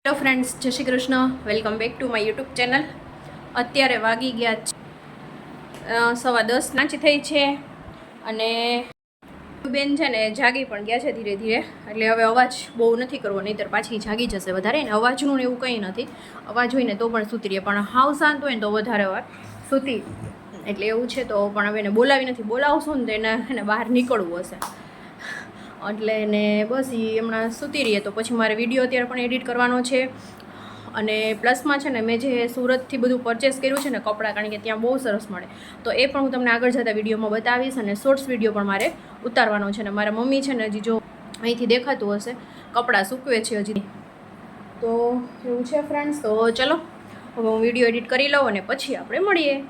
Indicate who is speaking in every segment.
Speaker 1: Hello friends, જય Shri Krishna. Welcome back to my YouTube channel. અત્યારે વાગી ગયા છે 10:15 નાચી થઈ છે અને બેન છે ને જાગી પણ ગયા છે ધીરે ધીરે. એટલે હવે અવાજ બહુ નથી કરવો, નહીંતર પાછી જાગી જશે વધારે. ને અવાજનું ને એવું કંઈ નથી, અવાજ હોય ને તો પણ સૂતી રહીએ, પણ હાવ શાંત હોય ને તો વધારે વાર સૂતી. એટલે એવું છે. તો પણ હવે એને બોલાવી નથી, બોલાવશું ને તો એને બહાર નીકળવું હશે. એટલે ને બસ એ હમણાં સૂતી રહીએ. તો પછી મારે વિડીયો અત્યારે પણ એડિટ કરવાનો છે. અને પ્લસમાં છે ને મેં જે સુરતથી બધું પરચેસ કર્યું છે ને કપડાં, કારણ કે ત્યાં બહુ સરસ મળે, તો એ પણ હું તમને આગળ જતા વિડીયોમાં બતાવીશ. અને શોર્ટ્સ વિડીયો પણ મારે ઉતારવાનો છે. ને મારા મમ્મી છે ને હજી જો અહીંથી દેખાતું હશે કપડાં સૂકવે છે હજી. તો એવું છે ફ્રેન્ડ્સ. તો ચલો હવે હું વિડીયો એડિટ કરી લઉં અને પછી આપણે મળીએ.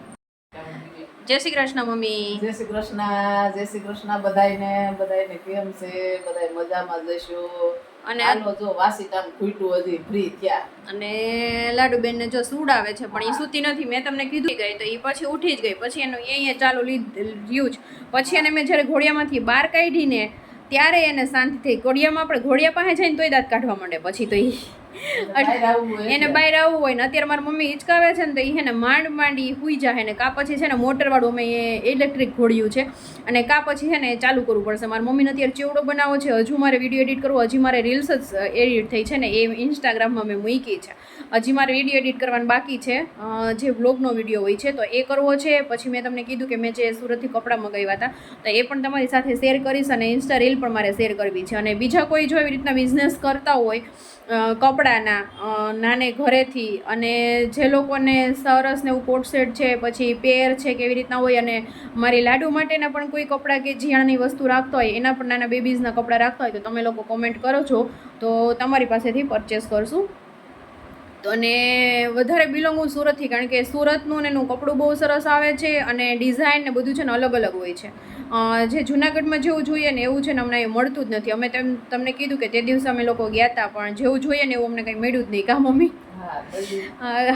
Speaker 1: જય શ્રી કૃષ્ણ મમ્મી.
Speaker 2: જય શ્રી કૃષ્ણ. જય શ્રી કૃષ્ણ બધાયને કેમ છે? બધાય મજામાં જશો.
Speaker 1: અને
Speaker 2: હાલો જો વાસી કામ ખૂટ્યું, હજી ફ્રી થયા.
Speaker 1: અને લાડુબેનને જો સુડાવે છે, પણ એ સૂતી નથી. મેં તમને કીધું ગઈ તો એ પછી ઉઠી જ ગઈ. પછી એનું અહીંયા ચાલુ રહ્યું જ. પછી એને મેં જ્યારે ઘોડિયામાંથી બહાર કાઢીને ત્યારે એને શાંતિ થઈ. ઘોડિયામાં આપણે ઘોડિયા પાસે જઈને તોય દાંત કાઢવા માંડે. પછી તો એને બહાર આવવું હોય ને અત્યારે મારી મમ્મી હિંચકાવે છે ને તો એને માંડી હુઈ જાય ને. કા પછી છે ને મોટરવાળું અમે ઇલેક્ટ્રિક ઘોડિયું છે, અને કા પછી છે ને ચાલુ કરવું પડશે. મારી મમ્મીને અત્યારે ચેવડો બનાવો છે. હજુ મારે વિડીયો એડિટ કરવો, હજી મારે રીલ્સ જ એડિટ થઈ છે ને એ ઇન્સ્ટાગ્રામમાં મેં મૂકી છે. હજી મારે વિડીયો એડિટ કરવાનું બાકી છે, જે વ્લોગનો વિડીયો હોય છે તો એ કરવો છે. પછી મેં તમને કીધું કે મેં જે સુરતથી કપડાં મંગાવ્યા હતા તો એ પણ તમારી સાથે શેર કરીશ. અને ઇન્સ્ટા રીલ પણ મારે શેર કરવી છે. અને બીજા કોઈ જો એવી રીતના બિઝનેસ કરતા હોય કપડાના નાને ઘરેથી, અને જે લોકોને સરસ ને એવું કોટ સેટ છે, પછી પેર છે કેવી રીતના હોય, અને મારી લાડુ માટેના પણ કોઈ કપડાં કે જીયાની વસ્તુ રાખતા હોય, એના પણ નાના બેબીઝના કપડાં રાખતા હોય તો તમે લોકો કોમેન્ટ કરો છો તો તમારી પાસેથી પરચેસ કરશું. અને વધારે બિલોંગ હું સુરતથી, કારણ કે સુરતનું ને એનું કપડું બહુ સરસ આવે છે. અને ડિઝાઇન ને બધું છે ને અલગ અલગ હોય છે. જે જુનાગઢમાં જેવું જોઈએ ને એવું છે ને હમણાં એ મળતું જ નથી. અમે તમને કીધું કે તે દિવસે અમે લોકો ગયા હતા, પણ જેવું જોઈએ ને એવું અમને કંઈ મળ્યું જ નહીં. કા મમ્મી?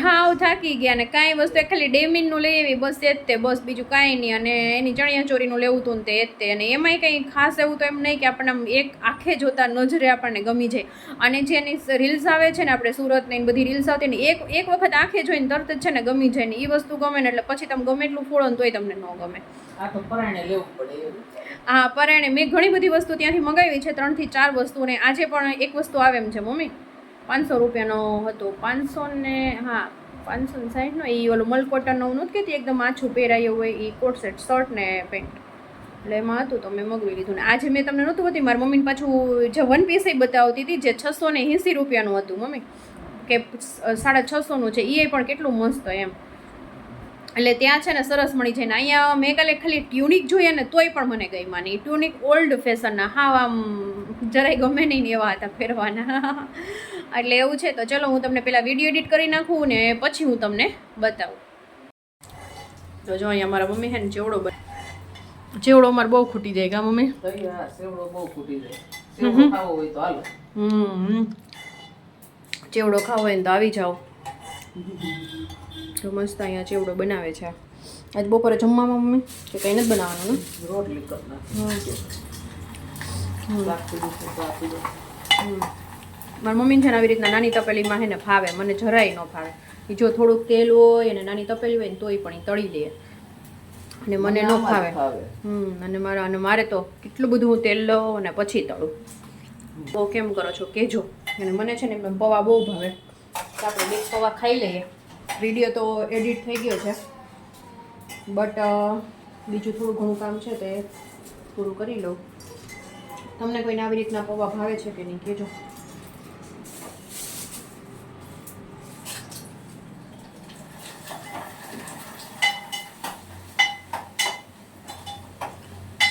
Speaker 1: હા, થાકી ગયા. ને કાંઈ વસ્તુ ખાલી ડેમીનનું લઈ આવી, બસ એ જ તે, બસ બીજું કાંઈ નહીં. અને એની ચણિયા ચોરીનું લેવું હતું ને તે જ તે. અને એમાંય કંઈ ખાસ એવું તો એમ નહીં કે આપણને એક આંખે જોતા નજરે આપણને ગમી જાય. અને જે એની રીલ્સ આવે છે ને, આપણે સુરતની બધી રીલ્સ આવતી ને એક વખત આંખે જોઈને તરત જ છે ને ગમી જાય ને. એ વસ્તુ ગમે ને એટલે પછી તમે ગમે એટલું ફોડો ને તોય તમને ન ગમે. હા, પરાયણે મેં ઘણી બધી વસ્તુ ત્યાંથી મંગાવી છે, 3 થી 4 વસ્તુ. ને આજે પણ એક વસ્તુ આવે એમ છે મમ્મી, 500 રૂપિયાનો હતો. 500 ને 560 નો. એ ઓલો મલકોટનનો હું નથી કહેતી એકદમ આછું પહેરાયું હોય, એ કોટ સેટ શર્ટ ને પેન્ટ, એટલે એમાં હતું તો મેં મગવી લીધું. ને આજે મેં તમને નહોતું બધી, મારી મમ્મીને પાછું જે વન પીસ બતાવતી હતી જે 680 રૂપિયાનું હતું મમ્મી, કે 650નું છે. એ પણ કેટલું મસ્ત એમ. એટલે ત્યાં છે ને સરસ મળી જાય. ને અહીંયા મેં કાલે ખાલી ટ્યુનિક જોઈએ ને તોય પણ મને ગઈ માની. ટ્યુનિક ઓલ્ડ ફેશનના, હા આમ જરાય ગમે નહીં એવા હતા પહેરવાના. એટલે એવું છે. તો ચલો હું તમને પહેલાં વિડીયો એડિટ કરી નાખું ને પછી હું તમને બતાવું. તો જો અહીંયા મારા મમ્મી છે ને ચેવડો અમારે બહુ ખૂટી જાય. કા મમ્મી?
Speaker 2: ચેવડો બહુ ખૂટી જાય. ચેવડો ખાવો હોય તો હાલો.
Speaker 1: ચેવડો ખાવો હોય ને તો આવી જાઓ. તો મસ્ત અહીંયા ચેવડો બનાવે છે. આજ બપોરે જમવામાં મમ્મી કે કંઈ નથી બનાવવાનું ને?
Speaker 2: રોટલી
Speaker 1: મારી મમ્મીને છે ને આવી રીતના નાની તપેલીમાં છે ને ફાવે, મને જરાય ન ફાવે. એ જો થોડુંક તેલ હોય અને નાની તપેલી હોય ને તોય પણ એ તળી લે, અને મને ન ફાવે. અને મારે તો કેટલું બધું હું તેલ લઉં અને પછી તળું. બહુ કેમ કરો છો કહેજો. અને મને છે ને પૌવા બહુ ભાવે, તો આપણે 2 પૌવા ખાઈ લઈએ. વિડીયો તો એડિટ થઈ ગયો છે, બટ બીજું થોડું ઘણું કામ છે તે પૂરું કરી લઉં. તમને કોઈને આવી રીતના પૌવા ભાવે છે કે નહીં કહેજો.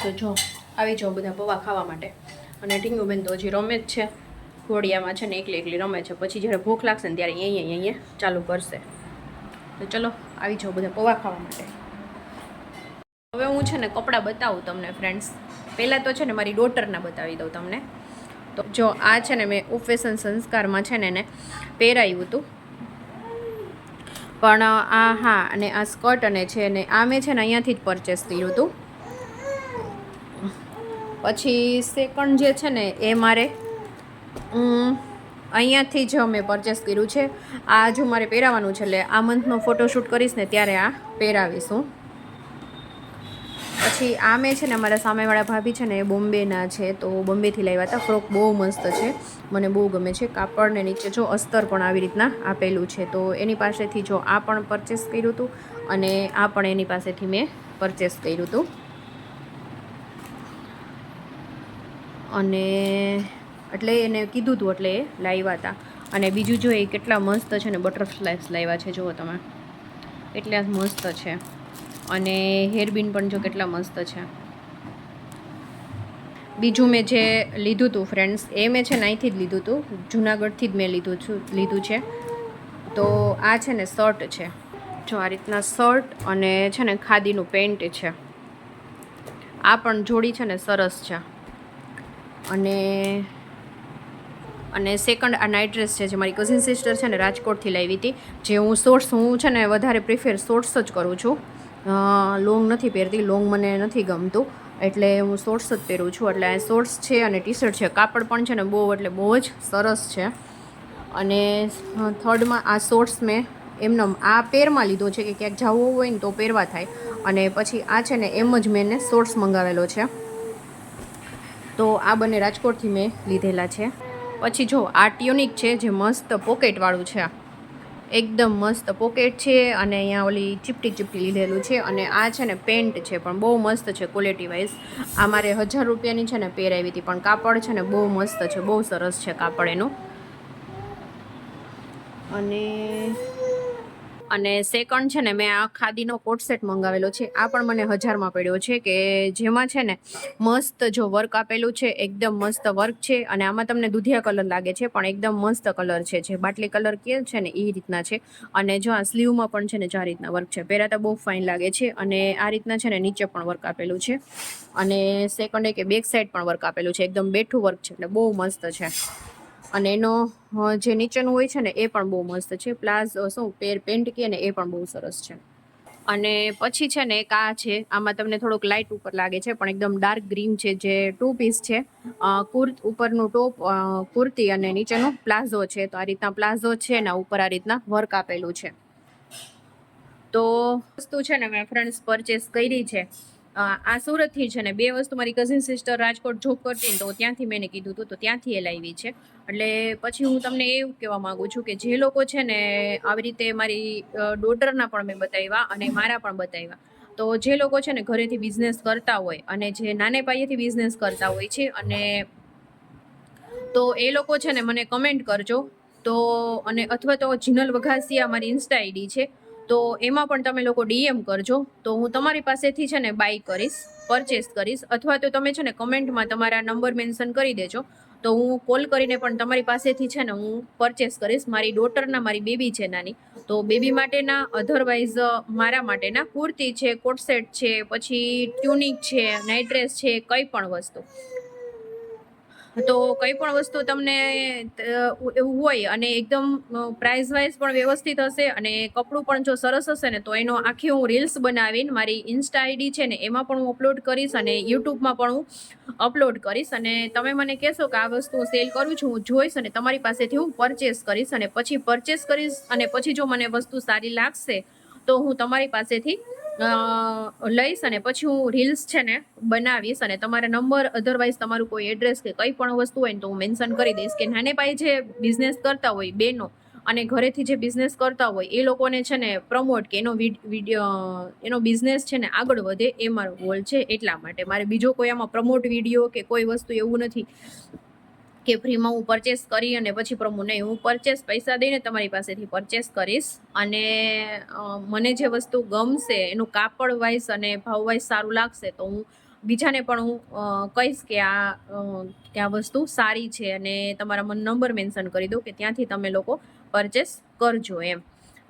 Speaker 1: તો જો આવી જાઓ બધા પૌવા ખાવા માટે. અને ટીંગુબેન તો હજી રમે જ છે ઘોડિયામાં, છે ને એકલી રમે છે. પછી જ્યારે ભૂખ લાગશે ને ત્યારે અહીંયા ચાલુ કરશે. તો ચલો આવી જાઓ બધા પૌવા ખાવા માટે. હવે હું છે ને કપડાં બતાવું તમને ફ્રેન્ડ્સ. પહેલાં તો છે ને મારી ડોટરના બતાવી દઉં તમને. તો જો આ છે ને મેં ઉપવેશન સંસ્કારમાં છે ને એને પહેરાવ્યું હતું, પણ આ હા, અને આ સ્કર્ટ અને છે ને આ મેં છે ને અહીંયાથી જ પરચેસ કર્યું હતું. પછી સેકન્ડ જે છે ને એ મારે અહીંયાથી જ મેં પરચેસ કર્યું છે. આ જો મારે પહેરાવાનું છે એટલે આ મંથનો ફોટોશૂટ કરીશ ને ત્યારે આ પહેરાવીશું. પછી આ મેં છે ને અમારા સામેવાળા ભાભી છે ને એ બોમ્બેના છે, તો બોમ્બેથી લાવ્યા હતા. ફ્રોક બહુ મસ્ત છે, મને બહુ ગમે છે. કાપડને નીચે જો અસ્તર પણ આવી રીતના આપેલું છે, તો એની પાસેથી જો આ પણ પરચેસ કર્યું હતું અને આ પણ એની પાસેથી મેં પરચેસ કર્યું હતું. અને એટલે એને કીધું હતું એટલે એ લાવ્યા હતા. અને બીજું જો એ કેટલા મસ્ત છે ને બટરફ્લાયસ લાવ્યા છે, જુઓ તમે, એટલા મસ્ત છે. અને હેરબીન પણ જો કેટલા મસ્ત છે. બીજું મેં જે લીધું હતું ફ્રેન્ડ્સ, એ મેં છે ને અહીંથી જ લીધું હતું, જુનાગઢથી જ મેં લીધું છે. તો આ છે ને શર્ટ છે, જો આ રીતના શર્ટ અને છે ને ખાદીનું પેન્ટ છે. આ પણ જોડી છે ને સરસ છે. અને સેકન્ડ આ નાઇટ ડ્રેસ છે જે મારી કઝિન સિસ્ટર છે ને રાજકોટથી લાવી હતી. જે હું છે ને વધારે પ્રિફર શોર્ટ્સ જ કરું છું, લોંગ નથી પહેરતી. લોંગ મને નથી ગમતું, એટલે હું શોર્ટ્સ જ પહેરું છું. એટલે આ શોર્ટ્સ છે અને ટી શર્ટ છે. કાપડ પણ છે ને બહુ એટલે બહુ જ સરસ છે. અને થર્ડમાં આ શોર્ટ્સ મેં એમનો આ પેરમાં લીધો છે કે ક્યાંક જવું હોય ને તો પહેરવા થાય. અને પછી આ છે ને એમ જ મેં શોર્ટ્સ મંગાવેલો છે. તો આ બંને રાજકોટથી મેં લીધેલા છે. પછી જો આ ટ્યુનિક છે જે મસ્ત પોકેટવાળું છે, એકદમ મસ્ત પોકેટ છે. અને અહીંયા ઓલી ચીપટી લીધેલું છે. અને આ છે ને પેન્ટ છે, પણ બહુ મસ્ત છે ક્વોલિટી વાઇઝ. આ મારે 1000 રૂપિયાની છે ને પહેરાવી હતી, પણ કાપડ છે ને બહુ મસ્ત છે, બહુ સરસ છે કાપડ એનું. અને સેકન્ડ છે ને મેં આ ખાદીનો કોટ સેટ મંગાવેલો છે. આ પણ મને 1000માં પડ્યો છે, કે જેમાં છે ને મસ્ત જો વર્ક આપેલું છે, એકદમ મસ્ત વર્ક છે. અને આમાં તમને દુધિયા કલર લાગે છે, પણ એકદમ મસ્ત કલર છે, જે બાટલી કલર કે છે ને એ રીતના છે. અને જો આ સ્લીવમાં પણ છે ને આ રીતના વર્ક છે, પહેરાતા બહુ ફાઇન લાગે છે. અને આ રીતના છે ને નીચે પણ વર્ક આપેલું છે. અને સેકન્ડ કે બેક સાઈડ પણ વર્ક આપેલું છે, એકદમ બેઠું વર્ક છે, એટલે બહુ મસ્ત છે. અને એનો જે નીચેનું હોય છે ને એ પણ બહુ મસ્ત છે. પ્લાઝો શું પેન્ટ કહે ને એ પણ બહુ સરસ છે. અને પછી છે ને એક આ છે, આમાં તમને થોડોક લાઇટ ઉપર લાગે છે, પણ એકદમ ડાર્ક ગ્રીન છે, જે 2 પીસ છે. ઉપરનું ટોપ કુર્તી અને નીચેનું પ્લાઝો છે. તો આ રીતના પ્લાઝો છે ને ઉપર આ રીતના વર્ક આપેલું છે. તો વસ્તુ છે ને મેં ફ્રેન્ડ્સ પરચેસ કરી છે. આ સુરતથી છે ને 2 વસ્તુ મારી કઝિન સિસ્ટર રાજકોટ જોબ કરતી ને, તો ત્યાંથી મેં કીધું હતું, તો ત્યાંથી એ લાવી છે. એટલે પછી હું તમને એવું કહેવા માગું છું કે જે લોકો છે ને આવી રીતે મારી ડોટરના પણ મેં બતાવ્યા અને મારા પણ બતાવ્યા. તો જે લોકો છે ને ઘરેથી બિઝનેસ કરતા હોય અને જે નાને પાયેથી બિઝનેસ કરતા હોય છે, અને તો એ લોકો છે ને મને કમેન્ટ કરજો. તો અને અથવા તો જીનલ વઘાસિયા મારી ઇન્સ્ટા આઈડી છે, તો એમાં પણ તમે લોકો DM કરજો. તો હું તમારી પાસેથી છે ને બાય કરીશ, પરચેસ કરીશ. અથવા તો તમે છે ને કમેન્ટમાં તમારા નંબર મેન્શન કરી દેજો, તો હું કોલ કરીને પણ તમારી પાસેથી છે ને હું પરચેસ કરીશ. મારી ડોટરના, મારી બેબી છે નાની, તો બેબી માટેના, અધરવાઇઝ મારા માટેના કુર્તી છે, કોટ સેટ છે, પછી ટ્યુનિક છે, નાઇટ ડ્રેસ છે, કંઈ પણ વસ્તુ. તો કંઈ પણ વસ્તુ તમને એવું હોય અને એકદમ પ્રાઇસ વાઇઝ પણ વ્યવસ્થિત હશે અને કપડું પણ જો સરસ હશે ને, તો એનો આખી હું રીલ્સ બનાવીને મારી ઇન્સ્ટા આઈડી છે ને એમાં પણ હું અપલોડ કરીશ અને યુટ્યુબમાં પણ હું અપલોડ કરીશ. અને તમે મને કહેશો કે આ વસ્તુ હું સેલ કરું છું, હું જોઈશ અને તમારી પાસેથી હું પરચેસ કરીશ. અને પછી પરચેસ કરીશ અને પછી જો મને વસ્તુ સારી લાગશે તો હું તમારી પાસેથી લઈશ અને પછી હું રીલ્સ છે ને બનાવીશ. અને તમારા નંબર, અધરવાઇઝ તમારું કોઈ એડ્રેસ કે કંઈ પણ વસ્તુ હોય ને તો હું મેન્શન કરી દઈશ, કે નાને પાયે જે બિઝનેસ કરતા હોય બહેનો અને ઘરેથી જે બિઝનેસ કરતા હોય એ લોકોને છે ને પ્રમોટ કે એનો બિઝનેસ છે ને આગળ વધે, એ મારો ગોલ છે. એટલા માટે મારે બીજો કોઈ આમાં પ્રમોટ વિડીયો કે કોઈ વસ્તુ એવું નથી કે ફ્રીમાં હું પરચેસ કરી અને પછી પ્રમોટ નહીં. હું પરચેસ પૈસા દઈને તમારી પાસેથી પરચેસ કરીશ. અને મને જે વસ્તુ ગમશે, એનું કાપડ વાઇઝ અને ભાવ વાઇઝ સારું લાગશે, તો હું બીજાને પણ હું કહીશ કે આ વસ્તુ સારી છે. અને તમારા મને નંબર મેન્શન કરી દો કે ત્યાંથી તમે લોકો પરચેસ કરજો એમ.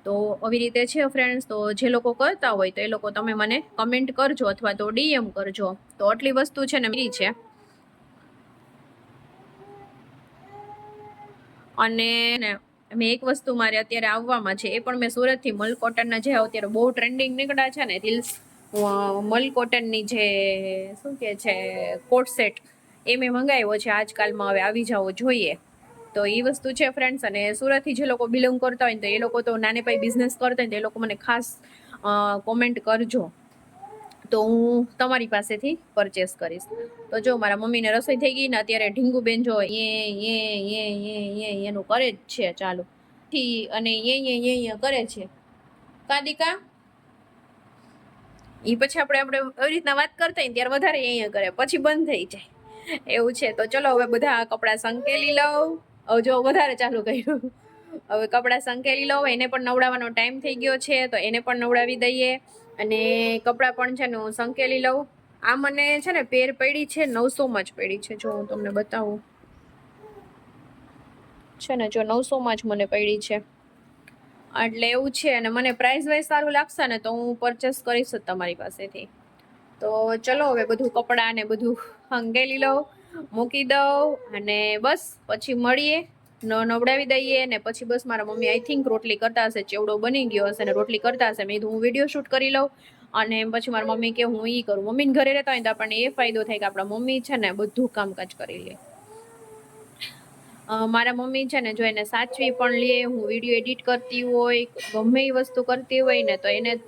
Speaker 1: તો આવી રીતે છે ફ્રેન્ડ્સ. તો જે લોકો કરતા હોય તો એ લોકો તમે મને કમેન્ટ કરજો અથવા તો DM કરજો. તો આટલી વસ્તુ છે ને મેરી છે. અને મેં એક વસ્તુ મારે અત્યારે આવવામાં છે, એ પણ મેં સુરતથી મલ કોટનના જે અત્યારે બહુ ટ્રેન્ડિંગ નીકળ્યા છે ને રીલ્સ, મલ કોટનની જે શું કે છે કોટ સેટ, એ મેં મંગાવ્યો છે આજકાલમાં. હવે આવી જાવો જોઈએ. તો એ વસ્તુ છે ફ્રેન્ડ્સ. અને સુરતથી જે લોકો બિલોંગ કરતા હોય ને તો એ લોકો તો નાને પાઈ બિઝનેસ કરતા હોય ને તો એ લોકો મને ખાસ કોમેન્ટ કરજો, તો હું તમારી પાસેથી પરચેસ કરીશ. તો જો મારા મમ્મીને રસોઈ થઈ ગઈ ને અત્યારે ઢીંગુબેન જો એનું કરે જ છે ચાલુ અને એ કરે છે કાદિકા. એ પછી આપણે એવી રીતના વાત કરતા હોય ત્યારે વધારે અહીંયા કરે, પછી બંધ થઈ જાય એવું છે. તો ચલો હવે બધા કપડાં સંકેલી લઉં. હવે જો વધારે ચાલુ કર્યું. હવે કપડાં સંકેલી લઉં, એને પણ નવડાવવાનો ટાઈમ થઈ ગયો છે તો એને પણ નવડાવી દઈએ. અને કપડાં પણ છે ને હું સંકેલી લઉં. આ મને છે ને પેર પડી છે 900 જ પડી છે, જો હું તમને બતાવું છે ને, જો 900 જ મને પડી છે. એટલે એવું છે. અને મને પ્રાઇસ વાઇઝ સારું લાગશે ને તો હું પરચેસ કરીશ જ તમારી પાસેથી. તો ચલો હવે બધું કપડાં ને બધું હંગેલી લઉં, મૂકી દઉં અને બસ પછી મળીએ, નવડાવી દઈએ ને પછી બસ મારા મમ્મી આઈ થિંક રોટલી કરતા હશે, ચેવડો બની ગયો હશે ને રોટલી કરતા હશે. મેં કીધું હું વિડીયો શૂટ કરી લઉં અને પછી મારા મમ્મી કે હું ઈ કરું. મમ્મીને ઘરે રહેતા હોય તો આપણને એ ફાયદો થાય કે આપણા મમ્મી છે ને બધું કામકાજ કરી લે. મારા મમ્મી છે ને જો એને સાચવી પણ લે, હું વિડીયો એડિટ કરતી હોય, ગમે એ વસ્તુ કરતી હોય ને તો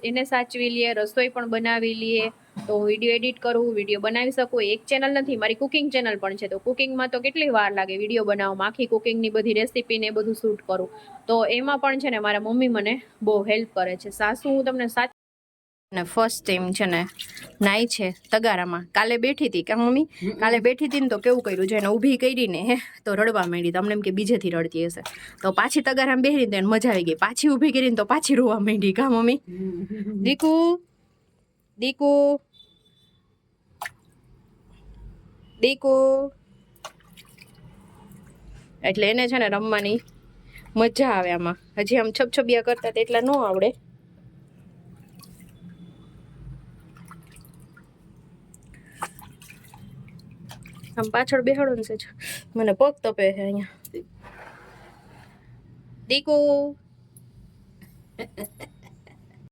Speaker 1: એને સાચવી લે, રસોઈ પણ બનાવી લે. તો હું વિડીયો એડિટ કરું, વિડીયો બનાવી શકું. એક ચેનલ નથી, મારી કુકિંગ ચેનલ પણ છે. તો કુકિંગમાં તો કેટલી વાર લાગે વિડીયો બનાવવામાં, આખી કુકિંગની બધી રેસીપી ને બધું શૂટ કરું. તો એમાં પણ છે ને મારા મમ્મી મને બહુ હેલ્પ કરે છે. સાસુ હું તમને ને ફર્સ્ટ ટાઈમ છે ને નાઈ છે તગારામાં. કાલે બેઠી હતી કે મમ્મી, કાલે બેઠી હતી ને તો કેવું કર્યું છે, એને ઊભી કરી ને તો રડવા માંડી. તમને એમ કે બીજેથી રડતી હશે તો પાછી તગારામાં બેઠી તો એને મજા આવી ગઈ. પાછી ઊભી કરીને તો પાછી રોવા માંડી. કા મમ્મી? દીકુ દીકુ દીકુ એટલે એને છે ને રમવાની મજા આવે આમાં. હજી આમ છબછબિયા કરતા તેટલા ન આવડે. આમ પાછળ બેહાડો ને છે, મને પગ તપે છે અહીંયા. દીકુ